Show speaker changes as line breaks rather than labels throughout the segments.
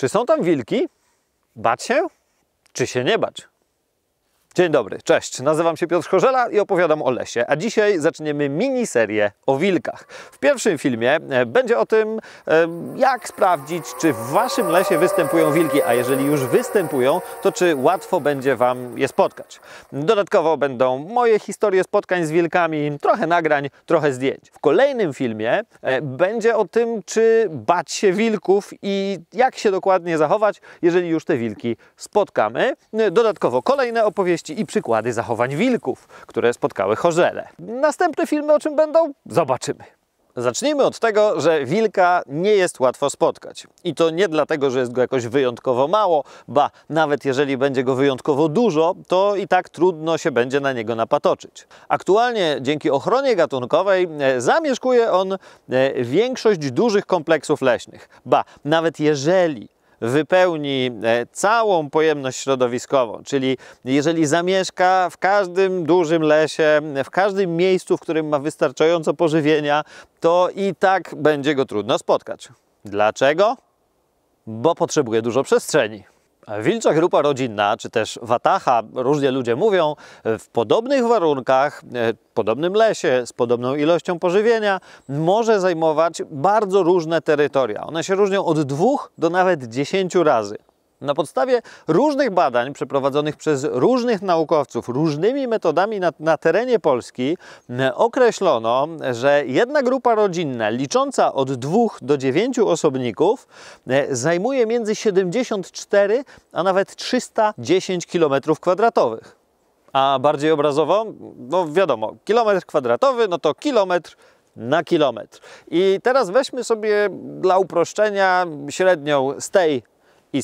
Czy są tam wilki? Bać się? Czy się nie bać? Dzień dobry, cześć, nazywam się Piotr Chorzela i opowiadam o lesie, a dzisiaj zaczniemy miniserię o wilkach. W pierwszym filmie będzie o tym, jak sprawdzić, czy w waszym lesie występują wilki, a jeżeli już występują, to czy łatwo będzie wam je spotkać. Dodatkowo będą moje historie spotkań z wilkami, trochę nagrań, trochę zdjęć. W kolejnym filmie będzie o tym, czy bać się wilków i jak się dokładnie zachować, jeżeli już te wilki spotkamy. Dodatkowo kolejne opowieści i przykłady zachowań wilków, które spotkały Chorzele. Następne filmy o czym będą? Zobaczymy. Zacznijmy od tego, że wilka nie jest łatwo spotkać. I to nie dlatego, że jest go jakoś wyjątkowo mało, ba, nawet jeżeli będzie go wyjątkowo dużo, to i tak trudno się będzie na niego napatoczyć. Aktualnie dzięki ochronie gatunkowej zamieszkuje on większość dużych kompleksów leśnych. Ba, nawet jeżeli wypełni całą pojemność środowiskową, czyli jeżeli zamieszka w każdym dużym lesie, w każdym miejscu, w którym ma wystarczająco pożywienia, to i tak będzie go trudno spotkać. Dlaczego? Bo potrzebuje dużo przestrzeni. Wilcza grupa rodzinna, czy też watacha, różnie ludzie mówią, w podobnych warunkach, w podobnym lesie, z podobną ilością pożywienia, może zajmować bardzo różne terytoria. One się różnią od 2 do nawet 10 razy. Na podstawie różnych badań przeprowadzonych przez różnych naukowców, różnymi metodami na terenie Polski określono, że jedna grupa rodzinna licząca od 2 do 9 osobników zajmuje między 74 a nawet 310 km². A bardziej obrazowo, no wiadomo, kilometr kwadratowy, no to kilometr na kilometr. I teraz weźmy sobie dla uproszczenia średnią z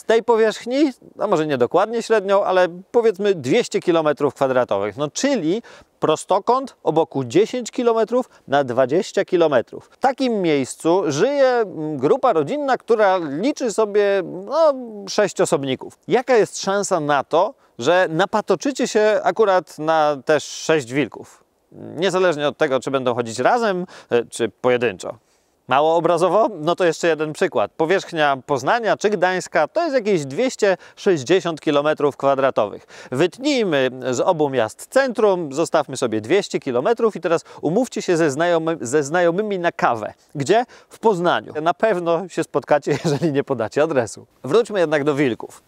tej powierzchni, no może nie dokładnie średnią, ale powiedzmy 200 km². No czyli prostokąt o boku 10 km na 20 km. W takim miejscu żyje grupa rodzinna, która liczy sobie 6 osobników. Jaka jest szansa na to, że napatoczycie się akurat na też 6 wilków? Niezależnie od tego, czy będą chodzić razem, czy pojedynczo. Mało obrazowo? No to jeszcze jeden przykład. Powierzchnia Poznania czy Gdańska to jest jakieś 260 km². Wytnijmy z obu miast centrum, zostawmy sobie 200 km i teraz umówcie się ze znajomymi na kawę. Gdzie? W Poznaniu. Na pewno się spotkacie, jeżeli nie podacie adresu. Wróćmy jednak do wilków.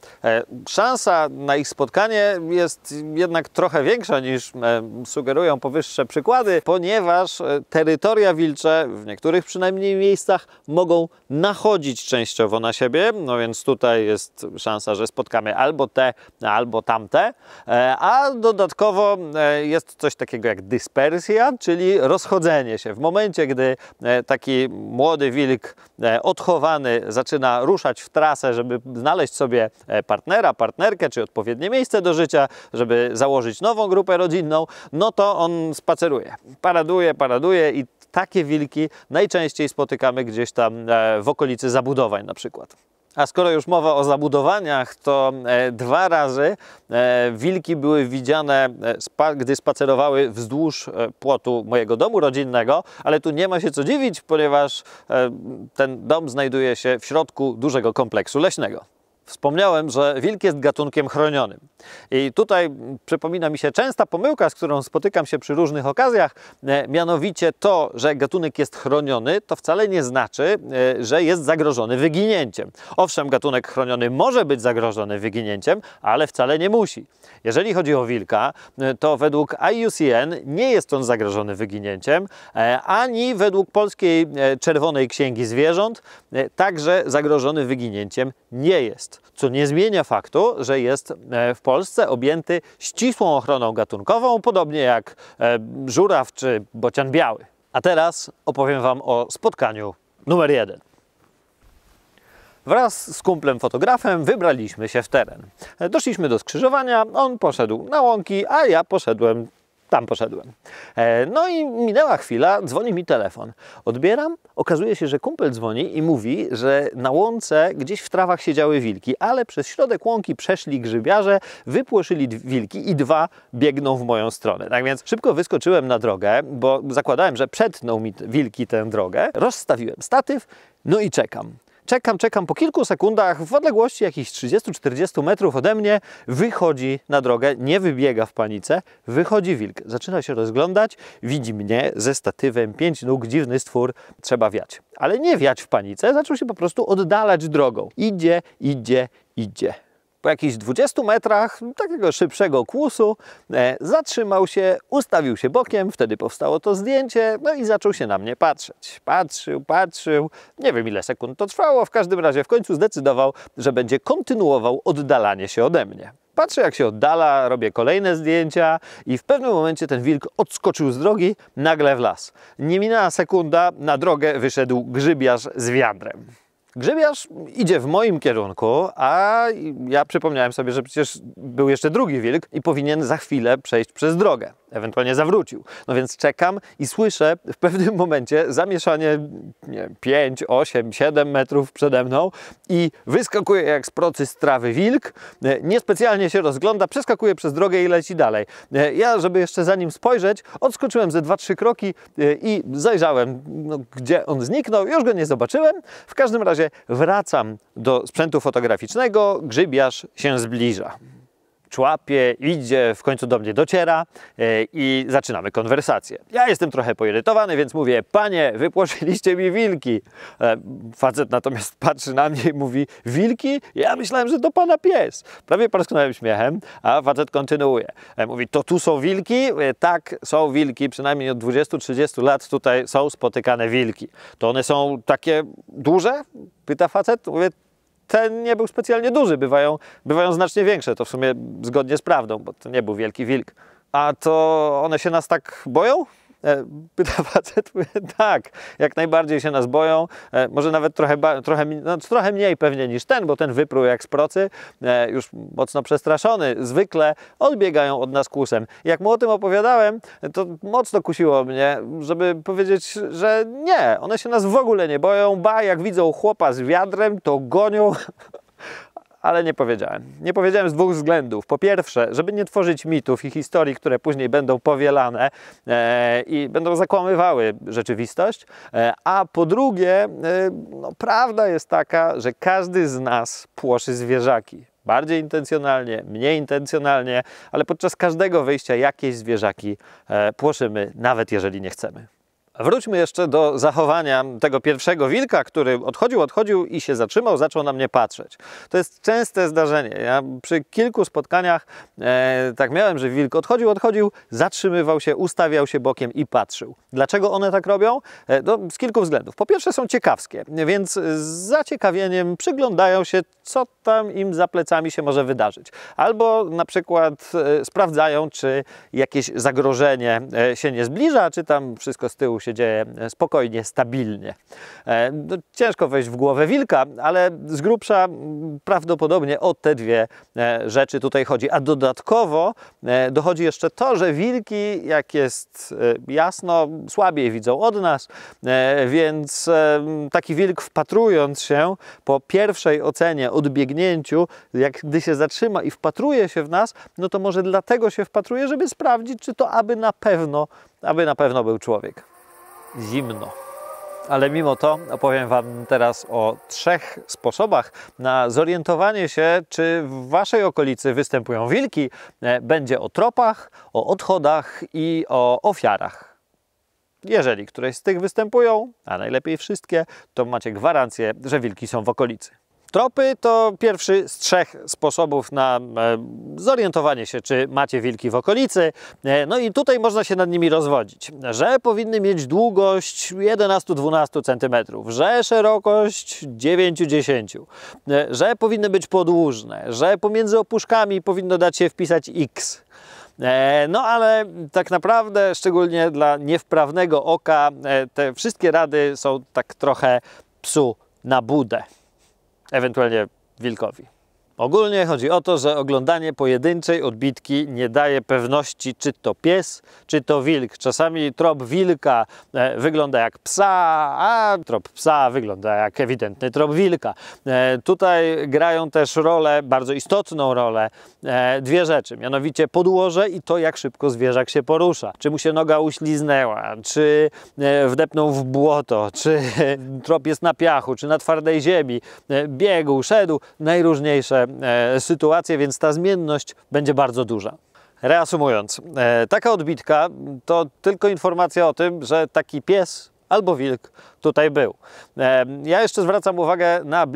Szansa na ich spotkanie jest jednak trochę większa niż sugerują powyższe przykłady, ponieważ terytoria wilcze, w niektórych przynajmniej miejscach, mogą nachodzić częściowo na siebie, no więc tutaj jest szansa, że spotkamy albo te, albo tamte, a dodatkowo jest coś takiego jak dyspersja, czyli rozchodzenie się. W momencie, gdy taki młody wilk odchowany zaczyna ruszać w trasę, żeby znaleźć sobie partnera, partnerkę, czy odpowiednie miejsce do życia, żeby założyć nową grupę rodzinną, no to on spaceruje, paraduje i takie wilki najczęściej spotykamy gdzieś tam w okolicy zabudowań na przykład. A skoro już mowa o zabudowaniach, to 2 razy wilki były widziane, gdy spacerowały wzdłuż płotu mojego domu rodzinnego, ale tu nie ma się co dziwić, ponieważ ten dom znajduje się w środku dużego kompleksu leśnego. Wspomniałem, że wilk jest gatunkiem chronionym. I tutaj przypomina mi się częsta pomyłka, z którą spotykam się przy różnych okazjach, mianowicie to, że gatunek jest chroniony, to wcale nie znaczy, że jest zagrożony wyginięciem. Owszem, gatunek chroniony może być zagrożony wyginięciem, ale wcale nie musi. Jeżeli chodzi o wilka, to według IUCN nie jest on zagrożony wyginięciem, ani według Polskiej Czerwonej Księgi Zwierząt także zagrożony wyginięciem nie jest. Co nie zmienia faktu, że jest w Polsce objęty ścisłą ochroną gatunkową, podobnie jak żuraw czy bocian biały. A teraz opowiem wam o spotkaniu numer 1. Wraz z kumplem fotografem wybraliśmy się w teren. Doszliśmy do skrzyżowania, on poszedł na łąki, a ja tam poszedłem. No i minęła chwila, dzwoni mi telefon. Odbieram, okazuje się, że kumpel dzwoni i mówi, że na łące gdzieś w trawach siedziały wilki, ale przez środek łąki przeszli grzybiarze, wypłoszyli wilki i 2 biegną w moją stronę. Tak więc szybko wyskoczyłem na drogę, bo zakładałem, że przetną mi wilki tę drogę. Rozstawiłem statyw, no i czekam. Czekam, po kilku sekundach w odległości jakichś 30-40 metrów ode mnie wychodzi na drogę, nie wybiega w panice, wychodzi wilk. Zaczyna się rozglądać, widzi mnie ze statywem, 5 nóg, dziwny stwór, trzeba wiać. Ale nie wiać w panice, zaczął się po prostu oddalać drogą. Idzie. Po jakichś 20 metrach takiego szybszego kłusu zatrzymał się, ustawił się bokiem, wtedy powstało to zdjęcie, no i zaczął się na mnie patrzeć. Patrzył, nie wiem ile sekund to trwało, w każdym razie w końcu zdecydował, że będzie kontynuował oddalanie się ode mnie. Patrzę jak się oddala, robię kolejne zdjęcia i w pewnym momencie ten wilk odskoczył z drogi nagle w las. Nie minęła sekunda, na drogę wyszedł grzybiarz z wiadrem. Grzybiarz idzie w moim kierunku, a ja przypomniałem sobie, że przecież był jeszcze drugi wilk i powinien za chwilę przejść przez drogę. Ewentualnie zawrócił. No więc czekam i słyszę w pewnym momencie zamieszanie, nie wiem, 5, 8, 7 metrów przede mną i wyskakuje jak z procy z trawy wilk, niespecjalnie się rozgląda, przeskakuje przez drogę i leci dalej. Ja, żeby jeszcze za nim spojrzeć, odskoczyłem ze 2-3 kroki i zajrzałem, gdzie on zniknął, już go nie zobaczyłem. W każdym razie wracam do sprzętu fotograficznego, grzybiarz się zbliża. Człapie, idzie, w końcu do mnie dociera i zaczynamy konwersację. Ja jestem trochę poirytowany, więc mówię: panie, wypłoszyliście mi wilki. Facet natomiast patrzy na mnie i mówi: wilki? Ja myślałem, że to pana pies. Prawie parsknąłem śmiechem, a facet kontynuuje. Mówi: to tu są wilki? Tak, są wilki, przynajmniej od 20-30 lat tutaj są spotykane wilki. To one są takie duże? Pyta facet. Mówię: ten nie był specjalnie duży, bywają znacznie większe, to w sumie zgodnie z prawdą, bo to nie był wielki wilk. A to one się nas tak boją? Pyta facet. Mówię: tak, jak najbardziej się nas boją, może nawet trochę mniej pewnie niż ten, bo ten wypruł jak z procy, już mocno przestraszony, zwykle odbiegają od nas kłusem. Jak mu o tym opowiadałem, to mocno kusiło mnie, żeby powiedzieć, że nie, one się nas w ogóle nie boją, ba, jak widzą chłopa z wiadrem, to gonią. Ale nie powiedziałem. Nie powiedziałem z dwóch względów. Po pierwsze, żeby nie tworzyć mitów i historii, które później będą powielane i będą zakłamywały rzeczywistość. A po drugie, prawda jest taka, że każdy z nas płoszy zwierzaki. Bardziej intencjonalnie, mniej intencjonalnie, ale podczas każdego wyjścia jakieś zwierzaki płoszymy, nawet jeżeli nie chcemy. Wróćmy jeszcze do zachowania tego pierwszego wilka, który odchodził i się zatrzymał, zaczął na mnie patrzeć. To jest częste zdarzenie. Ja przy kilku spotkaniach tak miałem, że wilk odchodził, zatrzymywał się, ustawiał się bokiem i patrzył. Dlaczego one tak robią? Z kilku względów. Po pierwsze, są ciekawskie, więc z zaciekawieniem przyglądają się, co tam im za plecami się może wydarzyć. Albo na przykład sprawdzają, czy jakieś zagrożenie się nie zbliża, czy tam wszystko z tyłu się dzieje spokojnie, stabilnie. Ciężko wejść w głowę wilka, ale z grubsza prawdopodobnie o te dwie rzeczy tutaj chodzi. A dodatkowo dochodzi jeszcze to, że wilki, jak jest jasno, słabiej widzą od nas, więc taki wilk, wpatrując się po pierwszej ocenie, odbiegnięciu, gdy się zatrzyma i wpatruje się w nas, no to może dlatego się wpatruje, żeby sprawdzić, czy to aby na pewno był człowiek. Zimno. Ale mimo to opowiem Wam teraz o 3 sposobach na zorientowanie się, czy w Waszej okolicy występują wilki. Będzie o tropach, o odchodach i o ofiarach. Jeżeli któreś z tych występują, a najlepiej wszystkie, to macie gwarancję, że wilki są w okolicy. Tropy to pierwszy z 3 sposobów na zorientowanie się, czy macie wilki w okolicy. No i tutaj można się nad nimi rozwodzić, że powinny mieć długość 11-12 cm, że szerokość 9-10, że powinny być podłużne, że pomiędzy opuszkami powinno dać się wpisać X. No ale tak naprawdę, szczególnie dla niewprawnego oka, te wszystkie rady są tak trochę psu na budę. Ewentualnie wilkowi. Ogólnie chodzi o to, że oglądanie pojedynczej odbitki nie daje pewności, czy to pies, czy to wilk. Czasami trop wilka wygląda jak psa, a trop psa wygląda jak ewidentny trop wilka. Tutaj grają też rolę, bardzo istotną rolę, dwie rzeczy, mianowicie podłoże i to, jak szybko zwierzak się porusza. Czy mu się noga uśliznęła, czy wdepnął w błoto, czy trop jest na piachu, czy na twardej ziemi, biegł, szedł, najróżniejsze sytuacje, więc ta zmienność będzie bardzo duża. Reasumując, taka odbitka to tylko informacja o tym, że taki pies albo wilk tutaj był. Ja jeszcze zwracam uwagę na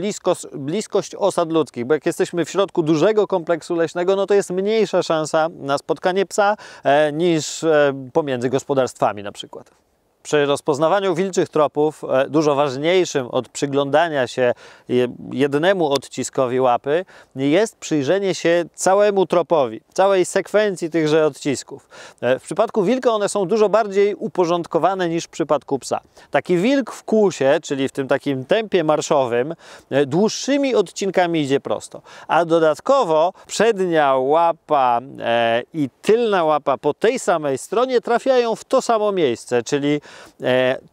bliskość osad ludzkich, bo jak jesteśmy w środku dużego kompleksu leśnego, no to jest mniejsza szansa na spotkanie psa niż pomiędzy gospodarstwami na przykład. Przy rozpoznawaniu wilczych tropów dużo ważniejszym od przyglądania się jednemu odciskowi łapy jest przyjrzenie się całemu tropowi, całej sekwencji tychże odcisków. W przypadku wilka one są dużo bardziej uporządkowane niż w przypadku psa. Taki wilk w kłusie, czyli w tym takim tempie marszowym, dłuższymi odcinkami idzie prosto, a dodatkowo przednia łapa i tylna łapa po tej samej stronie trafiają w to samo miejsce, czyli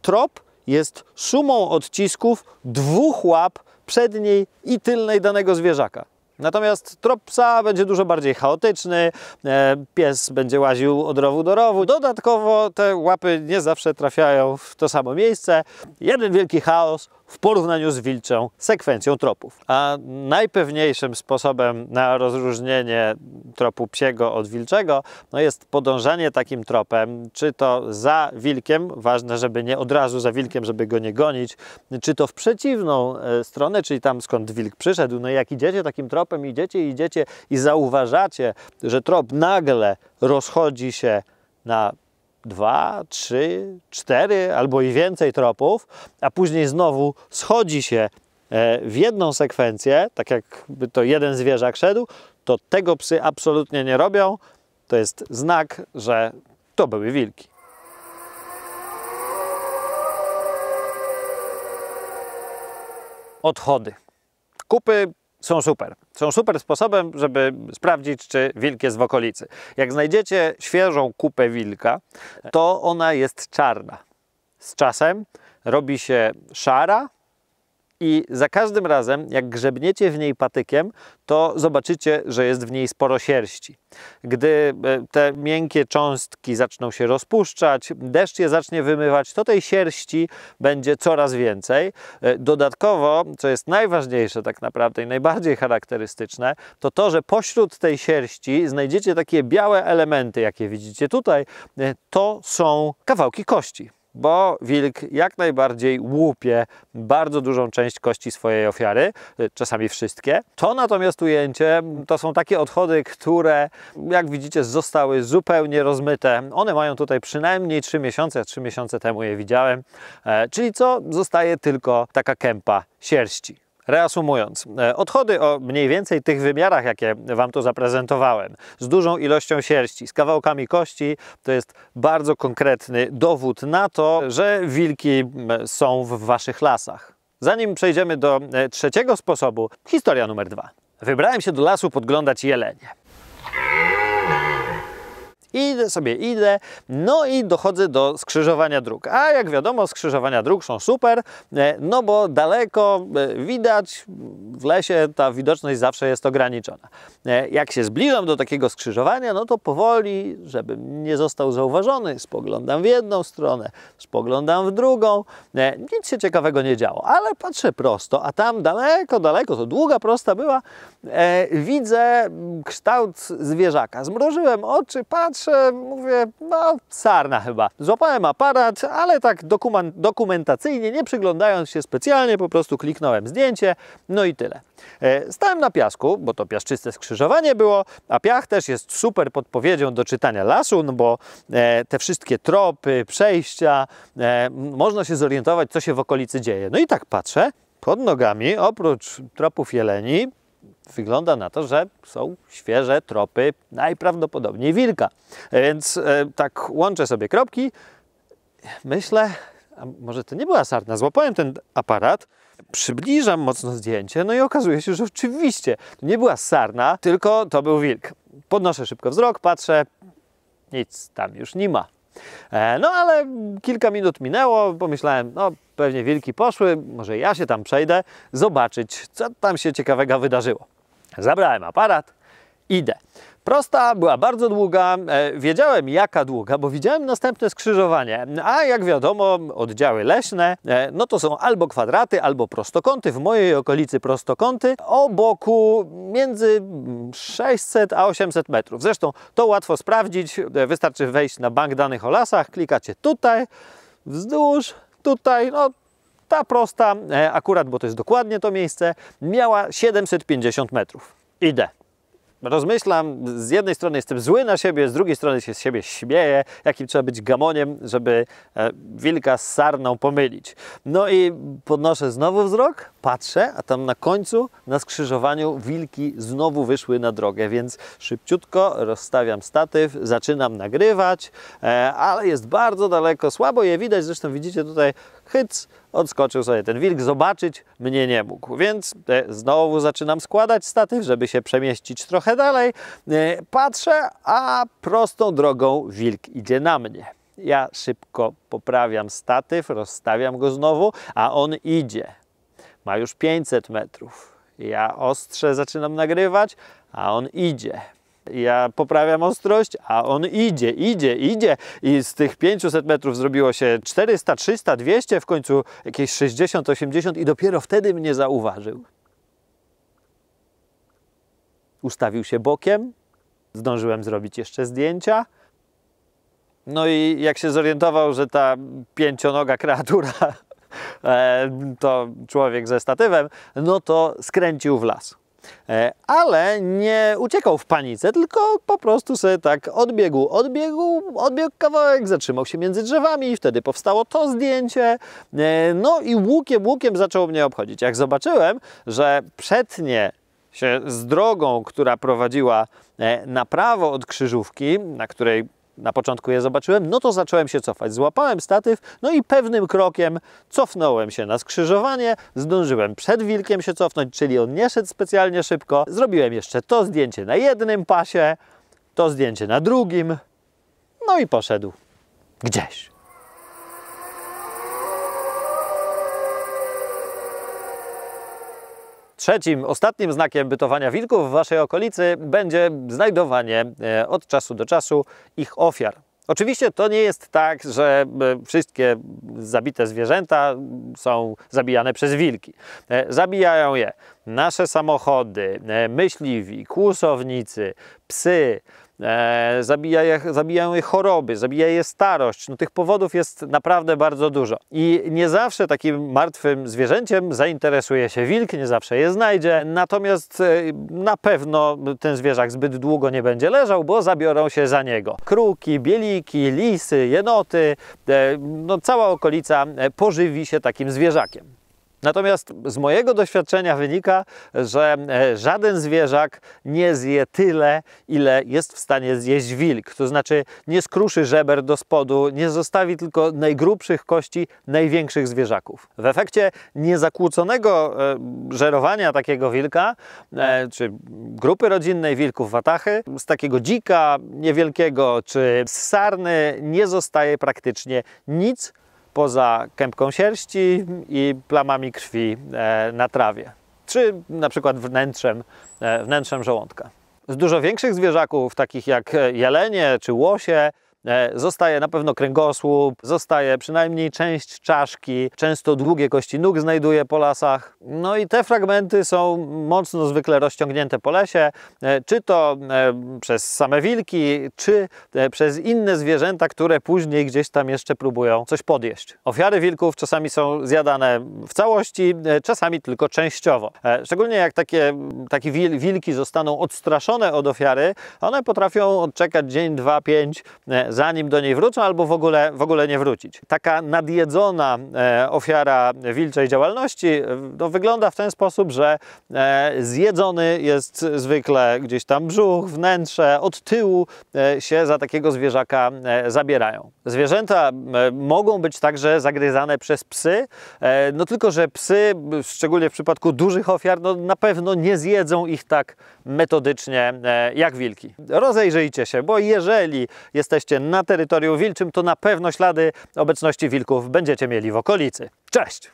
trop jest sumą odcisków dwóch łap przedniej i tylnej danego zwierzaka. Natomiast trop psa będzie dużo bardziej chaotyczny, pies będzie łaził od rowu do rowu. Dodatkowo te łapy nie zawsze trafiają w to samo miejsce. Jeden wielki chaos w porównaniu z wilczą sekwencją tropów. A najpewniejszym sposobem na rozróżnienie tropu psiego od wilczego jest podążanie takim tropem, czy to za wilkiem, ważne, żeby nie od razu za wilkiem, żeby go nie gonić, czy to w przeciwną stronę, czyli tam skąd wilk przyszedł. No i jak idziecie takim tropem, idziecie i zauważacie, że trop nagle rozchodzi się na 2, 3, 4 albo i więcej tropów, a później znowu schodzi się w jedną sekwencję, tak jakby to jeden zwierzak szedł, to tego psy absolutnie nie robią. To jest znak, że to były wilki. Odchody. Kupy są super. Są super sposobem, żeby sprawdzić, czy wilk jest w okolicy. Jak znajdziecie świeżą kupę wilka, to ona jest czarna. Z czasem robi się szara i za każdym razem, jak grzebniecie w niej patykiem, to zobaczycie, że jest w niej sporo sierści. Gdy te miękkie cząstki zaczną się rozpuszczać, deszcz je zacznie wymywać, to tej sierści będzie coraz więcej. Dodatkowo, co jest najważniejsze tak naprawdę i najbardziej charakterystyczne, to to, że pośród tej sierści znajdziecie takie białe elementy, jakie widzicie tutaj, to są kawałki kości. Bo wilk jak najbardziej łupie bardzo dużą część kości swojej ofiary, czasami wszystkie. To natomiast ujęcie to są takie odchody, które jak widzicie zostały zupełnie rozmyte. One mają tutaj przynajmniej 3 miesiące, ja 3 miesiące temu je widziałem, czyli co? Zostaje tylko taka kępa sierści. Reasumując, odchody o mniej więcej tych wymiarach, jakie Wam tu zaprezentowałem, z dużą ilością sierści, z kawałkami kości, to jest bardzo konkretny dowód na to, że wilki są w Waszych lasach. Zanim przejdziemy do trzeciego sposobu, historia numer 2. Wybrałem się do lasu podglądać jelenie. Idę, no i dochodzę do skrzyżowania dróg. A jak wiadomo, skrzyżowania dróg są super, no bo daleko widać, w lesie ta widoczność zawsze jest ograniczona. Jak się zbliżam do takiego skrzyżowania, no to powoli, żebym nie został zauważony, spoglądam w jedną stronę, spoglądam w drugą. Nic się ciekawego nie działo, ale patrzę prosto, a tam daleko, to długa, prosta była, widzę kształt zwierzaka. Zmrużyłem oczy, patrzę, mówię, no sarna chyba. Złapałem aparat, ale tak dokumentacyjnie, nie przyglądając się specjalnie, po prostu kliknąłem zdjęcie, no i tyle. Stałem na piasku, bo to piaszczyste skrzyżowanie było, a piach też jest super podpowiedzią do czytania lasu, no bo te wszystkie tropy, przejścia, można się zorientować, co się w okolicy dzieje. No i tak patrzę, pod nogami, oprócz tropów jeleni, wygląda na to, że są świeże tropy najprawdopodobniej wilka. Więc tak łączę sobie kropki, myślę, a może to nie była sarna. Złapałem ten aparat, Przybliżam mocno zdjęcie, no i okazuje się, że oczywiście to nie była sarna, tylko to był wilk. Podnoszę szybko wzrok, patrzę, nic tam już nie ma. No ale kilka minut minęło, pomyślałem, no pewnie wilki poszły, może ja się tam przejdę, zobaczyć, co tam się ciekawego wydarzyło. Zabrałem aparat, idę. Prosta była bardzo długa, wiedziałem jaka długa, bo widziałem następne skrzyżowanie, a jak wiadomo oddziały leśne, no to są albo kwadraty, albo prostokąty, w mojej okolicy prostokąty, o boku między 600 a 800 metrów. Zresztą to łatwo sprawdzić, wystarczy wejść na bank danych o lasach, klikacie tutaj, wzdłuż, tutaj, no ta prosta akurat, bo to jest dokładnie to miejsce, miała 750 metrów. Idę. Rozmyślam, z jednej strony jestem zły na siebie, z drugiej strony się z siebie śmieję, jakim trzeba być gamoniem, żeby wilka z sarną pomylić. No i podnoszę znowu wzrok, patrzę, a tam na końcu, na skrzyżowaniu wilki znowu wyszły na drogę, więc szybciutko rozstawiam statyw, zaczynam nagrywać, ale jest bardzo daleko, słabo je widać, zresztą widzicie tutaj hyc, odskoczył sobie ten wilk, zobaczyć mnie nie mógł, więc znowu zaczynam składać statyw, żeby się przemieścić trochę dalej. Patrzę, a prostą drogą wilk idzie na mnie. Ja szybko poprawiam statyw, rozstawiam go znowu, a on idzie. Ma już 500 metrów. Ja ostrze zaczynam nagrywać, a on idzie. Ja poprawiam ostrość, a on idzie i z tych 500 metrów zrobiło się 400, 300, 200, w końcu jakieś 60, 80 i dopiero wtedy mnie zauważył. Ustawił się bokiem, zdążyłem zrobić jeszcze zdjęcia. No i jak się zorientował, że ta pięcionoga kreatura to człowiek ze statywem, no to skręcił w las. Ale nie uciekał w panice, tylko po prostu sobie tak odbiegł kawałek, zatrzymał się między drzewami i wtedy powstało to zdjęcie. No i łukiem zaczął mnie obchodzić. Jak zobaczyłem, że przetnie się z drogą, która prowadziła na prawo od krzyżówki, na której na początku je zobaczyłem, no to zacząłem się cofać. Złapałem statyw, no i pewnym krokiem cofnąłem się na skrzyżowanie, zdążyłem przed wilkiem się cofnąć, czyli on nie szedł specjalnie szybko. Zrobiłem jeszcze to zdjęcie na jednym pasie, to zdjęcie na drugim, no i poszedł gdzieś. Trzecim, ostatnim znakiem bytowania wilków w waszej okolicy będzie znajdowanie od czasu do czasu ich ofiar. Oczywiście to nie jest tak, że wszystkie zabite zwierzęta są zabijane przez wilki. Zabijają je nasze samochody, myśliwi, kłusownicy, psy, zabijają je choroby, zabija je starość. No, tych powodów jest naprawdę bardzo dużo. I nie zawsze takim martwym zwierzęciem zainteresuje się wilk, nie zawsze je znajdzie. Natomiast na pewno ten zwierzak zbyt długo nie będzie leżał, bo zabiorą się za niego kruki, bieliki, lisy, jenoty. No, cała okolica pożywi się takim zwierzakiem. Natomiast z mojego doświadczenia wynika, że żaden zwierzak nie zje tyle, ile jest w stanie zjeść wilk. To znaczy nie skruszy żeber do spodu, nie zostawi tylko najgrubszych kości największych zwierzaków. W efekcie niezakłóconego żerowania takiego wilka, czy grupy rodzinnej wilków watachy, z takiego dzika niewielkiego, czy z sarny nie zostaje praktycznie nic, poza kępką sierści i plamami krwi na trawie, czy na przykład wnętrzem żołądka. Z dużo większych zwierzaków, takich jak jelenie czy łosie, zostaje na pewno kręgosłup, zostaje przynajmniej część czaszki, często długie kości nóg znajduje po lasach. No i te fragmenty są mocno zwykle rozciągnięte po lesie, czy to przez same wilki, czy przez inne zwierzęta, które później gdzieś tam jeszcze próbują coś podjeść. Ofiary wilków czasami są zjadane w całości, czasami tylko częściowo. Szczególnie jak takie wilki zostaną odstraszone od ofiary, one potrafią odczekać dzień, 2, 5, zanim do niej wrócą, albo w ogóle nie wrócić. Taka nadjedzona ofiara wilczej działalności no, wygląda w ten sposób, że zjedzony jest zwykle gdzieś tam brzuch, wnętrze, od tyłu się za takiego zwierzaka zabierają. Zwierzęta mogą być także zagryzane przez psy, no tylko, że psy, szczególnie w przypadku dużych ofiar, no, na pewno nie zjedzą ich tak metodycznie jak wilki. Rozejrzyjcie się, bo jeżeli jesteście na terytorium wilczym, to na pewno ślady obecności wilków będziecie mieli w okolicy. Cześć!